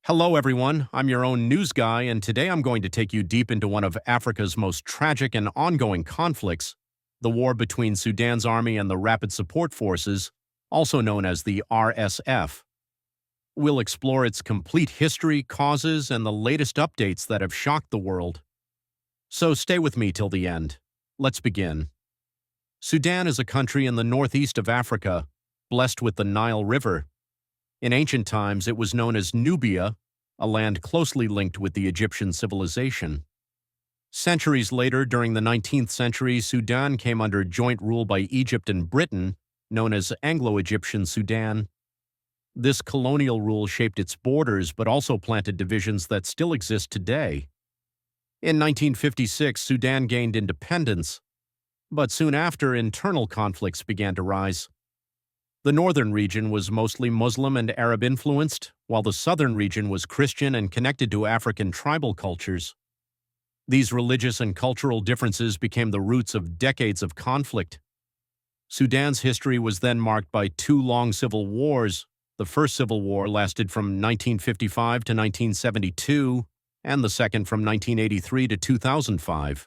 Hello, everyone. I'm your own news guy, and today I'm going to take you deep into one of Africa's most tragic and ongoing conflicts, the war between Sudan's army and the Rapid Support Forces, also known as the RSF. We'll explore its complete history, causes, and the latest updates that have shocked the world. So stay with me till the end. Let's begin. Sudan is a country in the northeast of Africa, blessed with the Nile River. In ancient times, it was known as Nubia, a land closely linked with the Egyptian civilization. Centuries later, during the 19th century, Sudan came under joint rule by Egypt and Britain, known as Anglo-Egyptian Sudan. This colonial rule shaped its borders but also planted divisions that still exist today. In 1956, Sudan gained independence, but soon after, internal conflicts began to rise. The northern region was mostly Muslim and Arab-influenced, while the southern region was Christian and connected to African tribal cultures. These religious and cultural differences became the roots of decades of conflict. Sudan's history was then marked by two long civil wars. The first civil war lasted from 1955 to 1972, and the second from 1983 to 2005.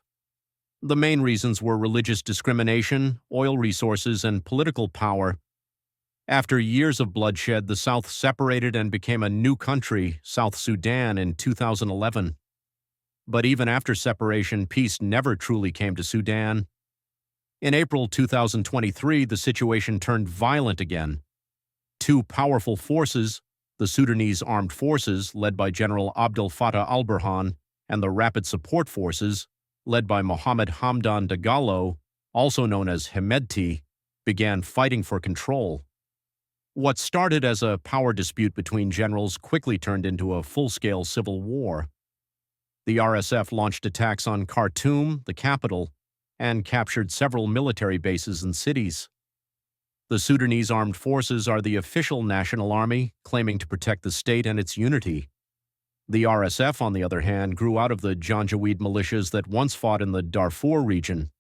The main reasons were religious discrimination, oil resources, and political power. After years of bloodshed, the South separated and became a new country, South Sudan, in 2011. But even after separation, peace never truly came to Sudan. In April 2023, the situation turned violent again. Two powerful forces, the Sudanese Armed Forces, led by General Abdel Fattah al-Burhan, and the Rapid Support Forces, led by Mohammed Hamdan Dagalo, also known as Hemedti, began fighting for control. What started as a power dispute between generals quickly turned into a full-scale civil war. The RSF launched attacks on Khartoum, the capital, and captured several military bases and cities. The Sudanese Armed Forces are the official national army, claiming to protect the state and its unity. The RSF, on the other hand, grew out of the Janjaweed militias that once fought in the Darfur region.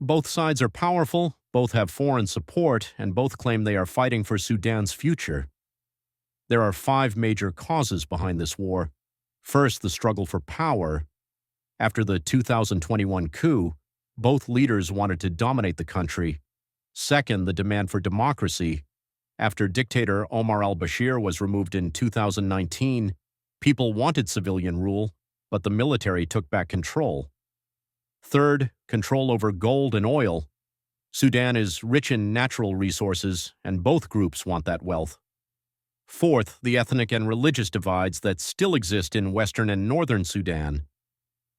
Both sides are powerful, both have foreign support, and both claim they are fighting for Sudan's future. There are five major causes behind this war. First, the struggle for power. After the 2021 coup, both leaders wanted to dominate the country. Second, the demand for democracy. After dictator Omar al-Bashir was removed in 2019, people wanted civilian rule, but the military took back control. Third, control over gold and oil. Sudan is rich in natural resources, and both groups want that wealth. Fourth, the ethnic and religious divides that still exist in western and northern Sudan.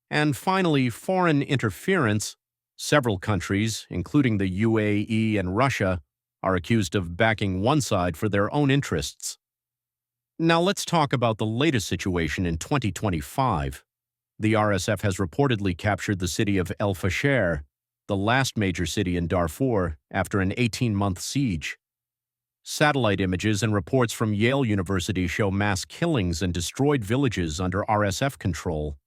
And finally, foreign interference. Several countries, including the UAE and Russia, are accused of backing one side for their own interests. Now let's talk about the latest situation in 2025. The RSF has reportedly captured the city of El Fasher, the last major city in Darfur, after an 18-month siege. Satellite images and reports from Yale University show mass killings and destroyed villages under RSF control.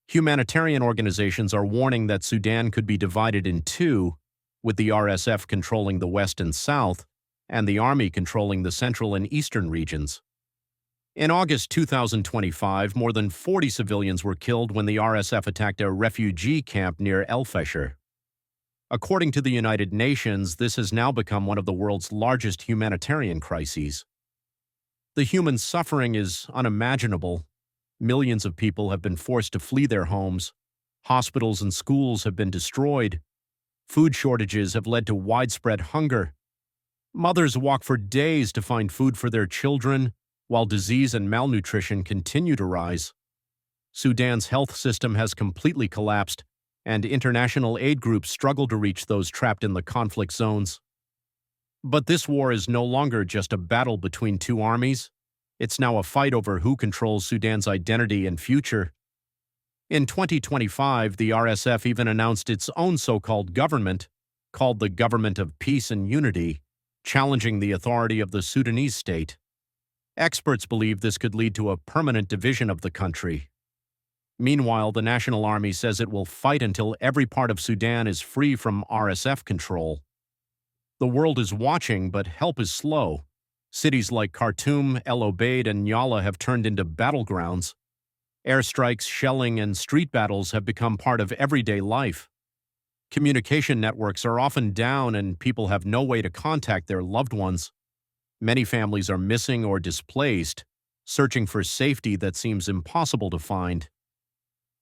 Humanitarian organizations are warning that Sudan could be divided in two, with the RSF controlling the west and south, and the army controlling the central and eastern regions. In August 2025, more than 40 civilians were killed when the RSF attacked a refugee camp near El Fasher. According to the United Nations, this has now become one of the world's largest humanitarian crises. The human suffering is unimaginable. Millions of people have been forced to flee their homes. Hospitals and schools have been destroyed. Food shortages have led to widespread hunger. Mothers walk for days to find food for their children, while disease and malnutrition continue to rise. Sudan's health system has completely collapsed, and international aid groups struggle to reach those trapped in the conflict zones. But this war is no longer just a battle between two armies. It's now a fight over who controls Sudan's identity and future. In 2025, the RSF even announced its own so-called government, called the Government of Peace and Unity, challenging the authority of the Sudanese state. Experts believe this could lead to a permanent division of the country. Meanwhile, the National Army says it will fight until every part of Sudan is free from RSF control. The world is watching, but help is slow. Cities like Khartoum, El Obeid, and Nyala have turned into battlegrounds. Airstrikes, shelling, and street battles have become part of everyday life. Communication networks are often down and people have no way to contact their loved ones. Many families are missing or displaced, searching for safety that seems impossible to find.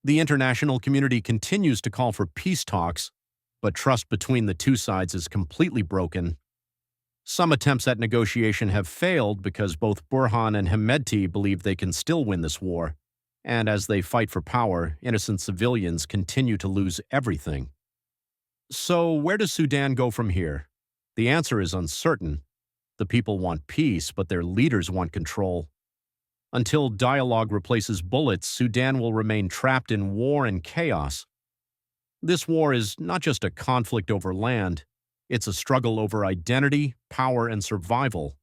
The international community continues to call for peace talks, but trust between the two sides is completely broken. Some attempts at negotiation have failed because both Burhan and Hemedti believe they can still win this war, and as they fight for power, innocent civilians continue to lose everything. So, where does Sudan go from here? The answer is uncertain. The people want peace, but their leaders want control. Until dialogue replaces bullets, Sudan will remain trapped in war and chaos. This war is not just a conflict over land, it's a struggle over identity, power, and survival.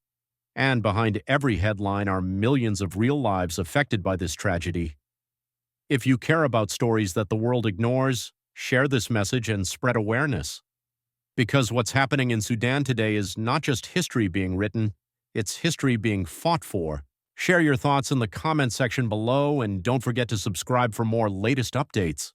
And behind every headline are millions of real lives affected by this tragedy. If you care about stories that the world ignores, share this message and spread awareness. Because what's happening in Sudan today is not just history being written, it's history being fought for. Share your thoughts in the comment section below and don't forget to subscribe for more latest updates.